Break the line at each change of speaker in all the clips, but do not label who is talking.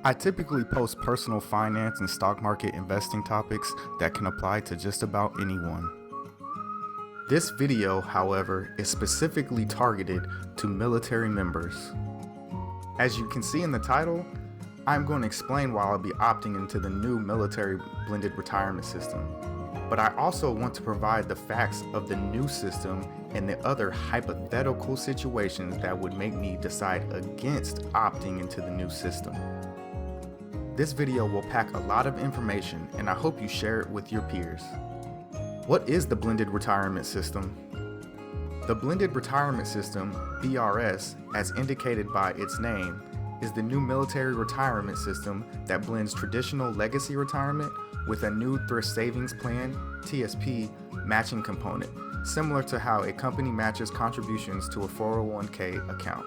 I typically post personal finance and stock market investing topics that can apply to just about anyone. This video, however, is specifically targeted to military members. As you can see in the title, I'm going to explain why I'll be opting into the new military blended retirement system. But I also want to provide the facts of the new system and the other hypothetical situations that would make me decide against opting into the new system. This video will pack a lot of information, and I hope you share it with your peers. What is the blended retirement system? The blended retirement system, BRS, as indicated by its name, is the new military retirement system that blends traditional legacy retirement with a new thrift savings plan, TSP, matching component, similar to how a company matches contributions to a 401k account.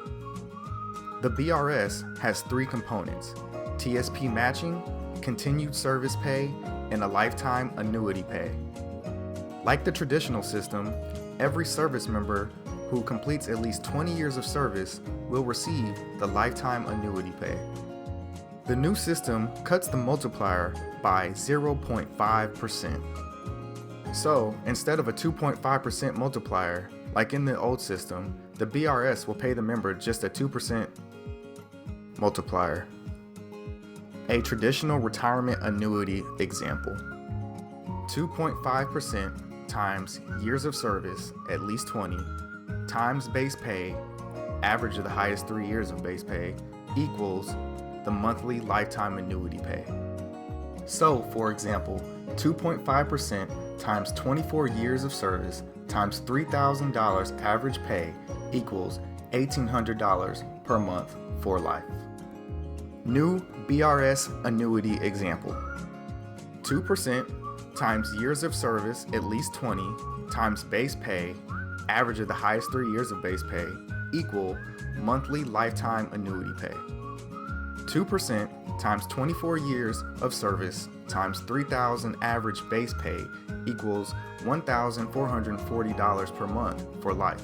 The BRS has three components: TSP matching, continued service pay, and a lifetime annuity pay. Like the traditional system, every service member who completes at least 20 years of service will receive the lifetime annuity pay. The new system cuts the multiplier by 0.5%. So instead of a 2.5% multiplier, like in the old system, the BRS will pay the member just a 2% multiplier. A traditional retirement annuity example: 2.5% times years of service, at least 20, times base pay, average of the highest 3 years of base pay, equals the monthly lifetime annuity pay. So, for example, 2.5% times 24 years of service times $3,000 average pay equals $1,800 per month for life. New BRS annuity example: 2% times years of service, at least 20, times base pay, average of the highest 3 years of base pay, equal monthly lifetime annuity pay. 2% times 24 years of service times 3,000 average base pay equals $1,440 per month for life.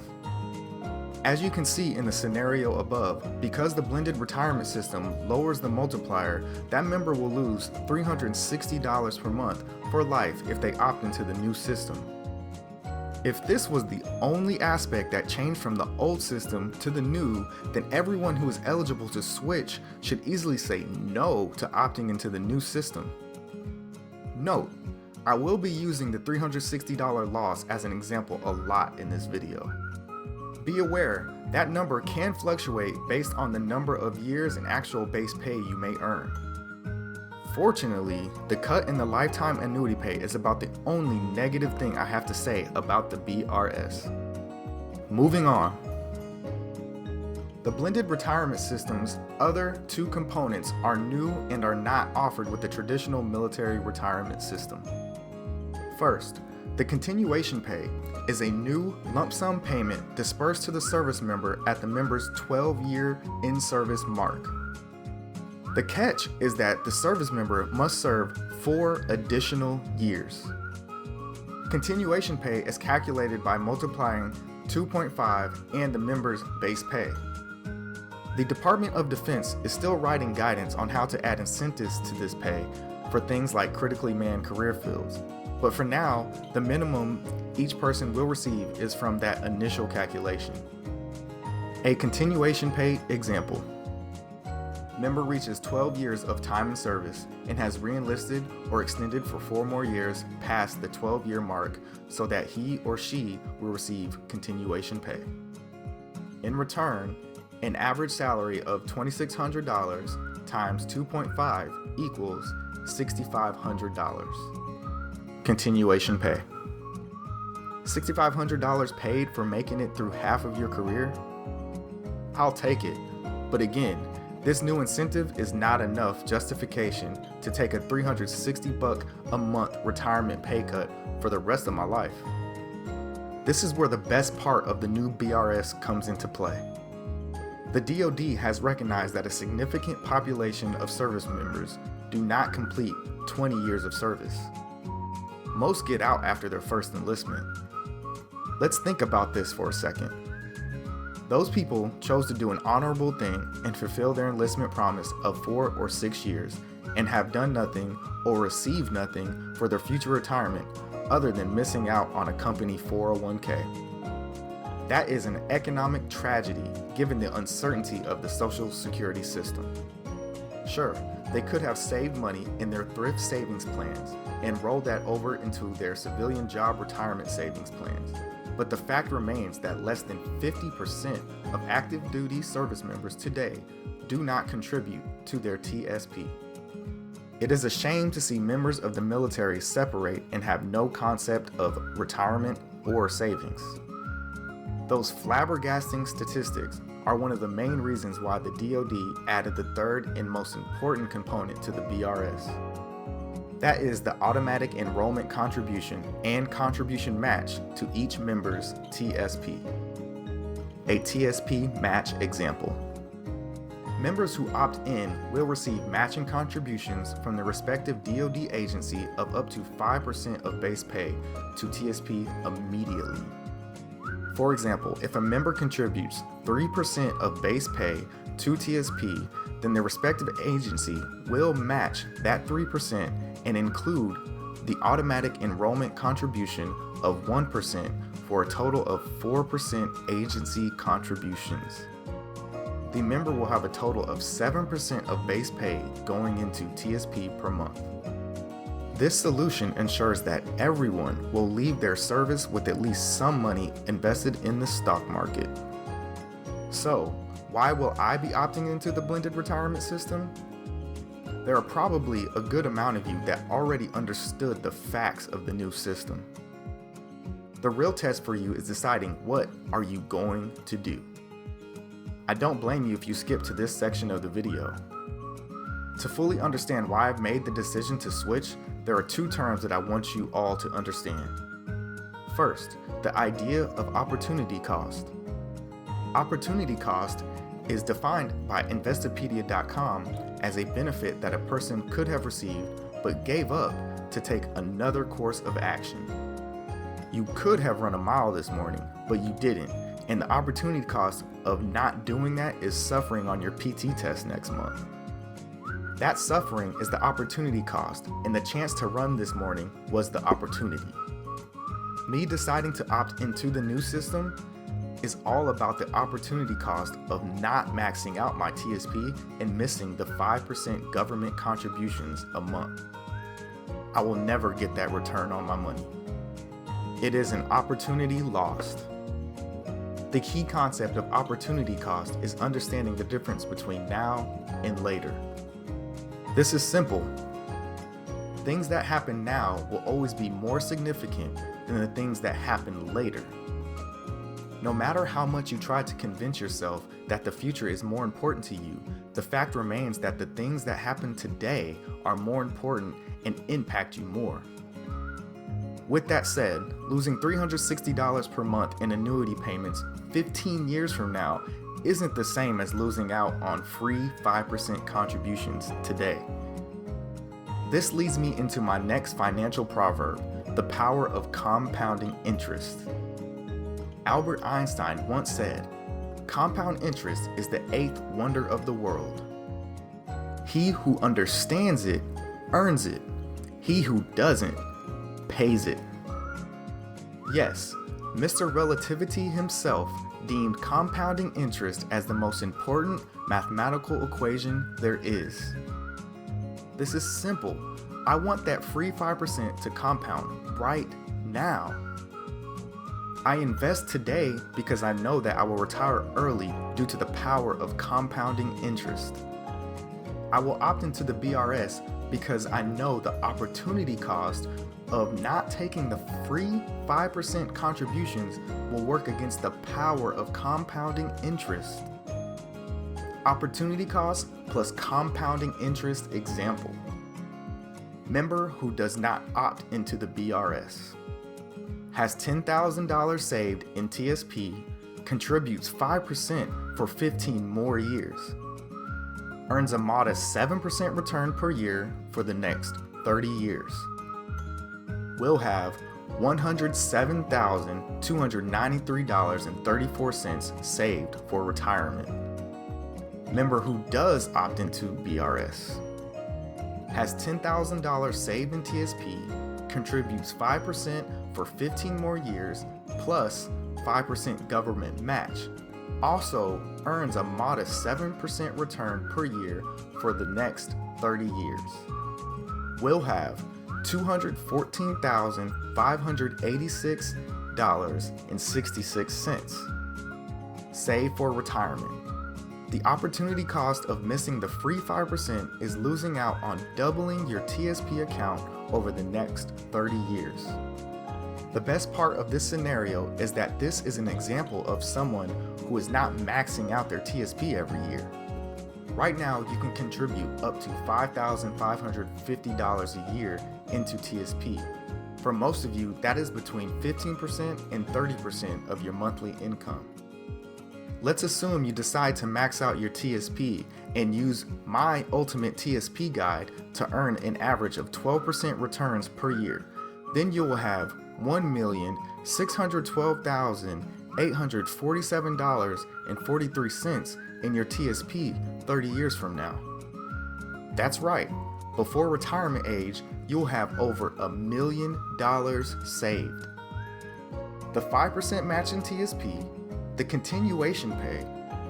As you can see in the scenario above, because the blended retirement system lowers the multiplier, that member will lose $360 per month for life if they opt into the new system. If this was the only aspect that changed from the old system to the new, then everyone who is eligible to switch should easily say no to opting into the new system. Note, I will be using the $360 loss as an example a lot in this video. Be aware, that number can fluctuate based on the number of years and actual base pay you may earn. Fortunately, the cut in the lifetime annuity pay is about the only negative thing I have to say about the BRS. Moving on. The blended retirement system's other two components are new and are not offered with the traditional military retirement system. First, the continuation pay is a new lump sum payment dispersed to the service member at the member's 12-year in-service mark. The catch is that the service member must serve 4 additional years. Continuation pay is calculated by multiplying 2.5 and the member's base pay. The Department of Defense is still writing guidance on how to add incentives to this pay for things like critically manned career fields. But for now, the minimum each person will receive is from that initial calculation. A continuation pay example: member reaches 12 years of time in service and has re-enlisted or extended for 4 more years past the 12-year mark so that he or she will receive continuation pay. In return, an average salary of $2,600 times 2.5 equals $6,500. Continuation pay. $6,500 paid for making it through half of your career? I'll take it, but again, this new incentive is not enough justification to take a $360 a month retirement pay cut for the rest of my life. This is where the best part of the new BRS comes into play. The DoD has recognized that a significant population of service members do not complete 20 years of service. Most get out after their first enlistment. Let's think about this for a second. Those people chose to do an honorable thing and fulfill their enlistment promise of 4 or 6 years and have done nothing or received nothing for their future retirement other than missing out on a company 401k. That is an economic tragedy given the uncertainty of the Social Security system. Sure, they could have saved money in their thrift savings plans and rolled that over into their civilian job retirement savings plans. But the fact remains that less than 50% of active duty service members today do not contribute to their TSP. It is a shame to see members of the military separate and have no concept of retirement or savings. Those flabbergasting statistics are one of the main reasons why the DoD added the third and most important component to the BRS. That is the automatic enrollment contribution and contribution match to each member's TSP. A TSP match example. Members who opt in will receive matching contributions from the respective DoD agency of up to 5% of base pay to TSP immediately. For example, if a member contributes 3% of base pay to TSP, then the respective agency will match that 3% and include the automatic enrollment contribution of 1% for a total of 4% agency contributions. The member will have a total of 7% of base pay going into TSP per month. This solution ensures that everyone will leave their service with at least some money invested in the stock market. So, why will I be opting into the blended retirement system? There are probably a good amount of you that already understood the facts of the new system. The real test for you is deciding what are you going to do. I don't blame you if you skip to this section of the video. To fully understand why I've made the decision to switch, there are 2 terms that I want you all to understand. First, the idea of opportunity cost. Opportunity cost is defined by Investopedia.com as a benefit that a person could have received but gave up to take another course of action. You could have run a mile this morning, but you didn't, and the opportunity cost of not doing that is suffering on your PT test next month. That suffering is the opportunity cost, and the chance to run this morning was the opportunity. Me deciding to opt into the new system is all about the opportunity cost of not maxing out my TSP and missing the 5% government contributions a month. I will never get that return on my money. It is an opportunity lost. The key concept of opportunity cost is understanding the difference between now and later. This is simple. Things that happen now will always be more significant than the things that happen later. No matter how much you try to convince yourself that the future is more important to you, the fact remains that the things that happen today are more important and impact you more. With that said, losing $360 per month in annuity payments 15 years from now isn't the same as losing out on free 5% contributions today. This leads me into my next financial proverb, the power of compounding interest. Albert Einstein once said, "Compound interest is the 8th wonder of the world. He who understands it earns it. He who doesn't pays it." Yes, Mr. Relativity himself deemed compounding interest as the most important mathematical equation there is. This is simple. I want that free 5% to compound right now. I invest today because I know that I will retire early due to the power of compounding interest. I will opt into the BRS because I know the opportunity cost of not taking the free 5% contributions will work against the power of compounding interest. Opportunity cost plus compounding interest example. Member who does not opt into the BRS has $10,000 saved in TSP, contributes 5% for 15 more years, earns a modest 7% return per year for the next 30 years, will have $107,293.34 saved for retirement. Member who does opt into BRS has $10,000 saved in TSP, contributes 5% for 15 more years, plus 5% government match, also earns a modest 7% return per year for the next 30 years. Will have $214,586.66 saved for retirement. The opportunity cost of missing the free 5% is losing out on doubling your TSP account over the next 30 years. The best part of this scenario is that this is an example of someone who is not maxing out their TSP every year. Right now, you can contribute up to $5,550 a year into TSP. For most of you, that is between 15% and 30% of your monthly income. Let's assume you decide to max out your TSP and use my ultimate TSP guide to earn an average of 12% returns per year. Then you will have $1,612,847.43 in your TSP 30 years from now. That's right, before retirement age, you'll have over $1 million saved. The 5% match in TSP, the continuation pay,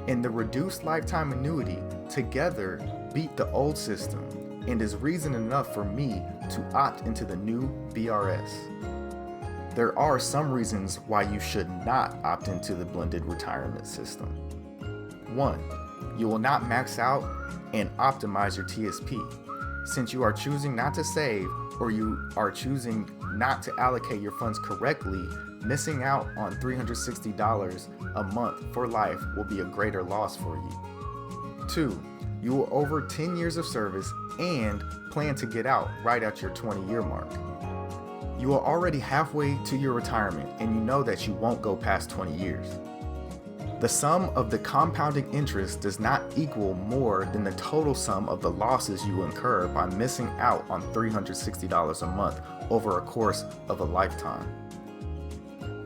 and the reduced lifetime annuity together beat the old system and is reason enough for me to opt into the new BRS. There are some reasons why you should not opt into the blended retirement system. 1. You will not max out and optimize your TSP. Since you are choosing not to save or you are choosing not to allocate your funds correctly, missing out on $360 a month for life will be a greater loss for you. 2. You will over 10 years of service and plan to get out right at your 20-year mark. You are already halfway to your retirement and you know that you won't go past 20 years. The sum of the compounding interest does not equal more than the total sum of the losses you incur by missing out on $360 a month over a course of a lifetime.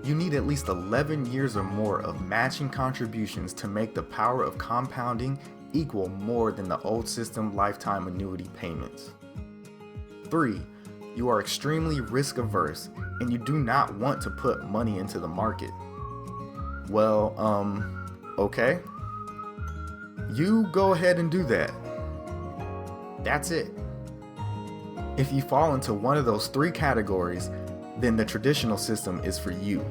You need at least 11 years or more of matching contributions to make the power of compounding equal more than the old system lifetime annuity payments. 3. You are extremely risk averse and you do not want to put money into the market. Well, okay. You go ahead and do that. That's it. If you fall into one of those 3 categories, then the traditional system is for you.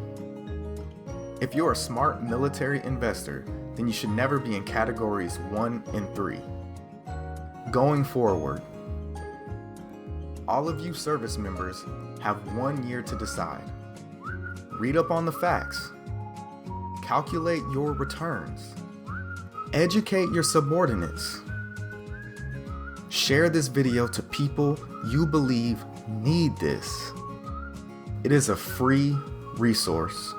If you're a smart military investor, then you should never be in categories 1 and 3. Going forward, all of you service members have 1 year to decide. Read up on the facts. Calculate your returns. Educate your subordinates. Share this video to people you believe need this. It is a free resource.